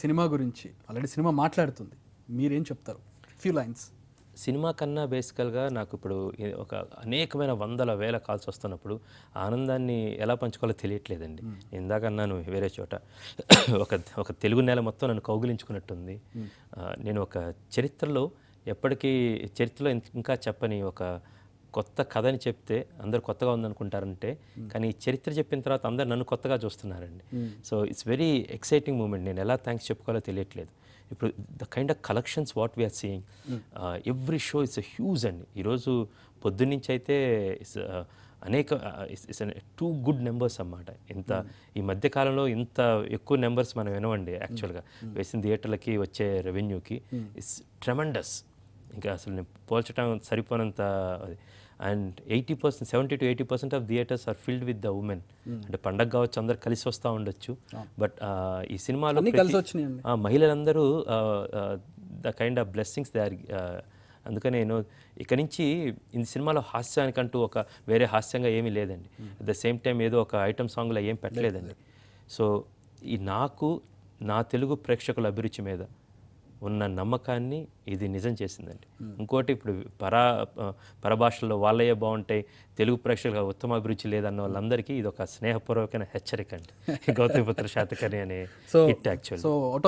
Cinema గురించి already cinema మాట్లాడుతుంది, మీరేం చెప్తారు? Few lines. సినిమా కన్నా బేసికల్గా నాకు ఇప్పుడు ఒక అనేకమైన వందల వేల కాల్స్ వస్తున్నప్పుడు ఆనందాన్ని ఎలా పంచుకోవాలో తెలియట్లేదండి. ఇందాక అన్నాను వేరే చోట ఒక ఒక తెలుగు నేల మొత్తం నన్ను కౌగిలించుకున్నట్టుంది. నేను ఒక చరిత్రలో ఎప్పటికీ చరిత్రలో ఇంకా చెప్పని ఒక కొత్త కథని చెప్తే అందరు కొత్తగా ఉందనుకుంటారంటే, కానీ ఈ చరిత్ర చెప్పిన తర్వాత అందరు నన్ను కొత్తగా చూస్తున్నారండి. So it's very exciting moment. నేను ఎలా థ్యాంక్స్ చెప్పుకోవాలో తెలియట్లేదు. ఇప్పుడు the kind of collections what we are seeing, every show it's huge అండి. ఈరోజు పొద్దున్నుంచి అయితే అనేక ఇట్స్ టూ గుడ్ నెంబర్స్ అన్నమాట. ఇంత ఈ మధ్య కాలంలో ఇంత ఎక్కువ నెంబర్స్ మనం వినవండి. యాక్చువల్గా వేసిన థియేటర్లకి వచ్చే రెవెన్యూకి ఇట్స్ ట్రెమండస్. ఇంకా అసలు నేను పోల్చడం సరిపోనంత. And 80%, 70 to 80% of theatres are filled with the women. అంటే పండగ కావచ్చు, అందరు కలిసి వస్తూ ఉండొచ్చు. బట్ ఈ సినిమాలో మహిళలందరూ the kind of blessings they are. అందుకని నేను ఇక నుంచి ఈ సినిమాలో హాస్యానికంటూ ఒక వేరే హాస్యంగా ఏమీ లేదండి. అట్ ద సేమ్ టైం ఏదో ఒక ఐటమ్ సాంగ్లో ఏం పెట్టలేదండి. సో ఈ నాకు నా తెలుగు ప్రేక్షకుల అభిరుచి మీద ఉన్న నమ్మకాన్ని ఇది నిజం చేసిందండి. ఇంకోటి, ఇప్పుడు పరభాషల్లో వాళ్ళయే బాగుంటాయి, తెలుగు ప్రేక్షకుల ఉత్తమ అభిరుచి లేదన్న వాళ్ళందరికీ ఇది ఒక స్నేహపూర్వకమైన హెచ్చరిక అండి. గౌతమిపుత్ర శాతకర్ణి అనే hit actual. So out of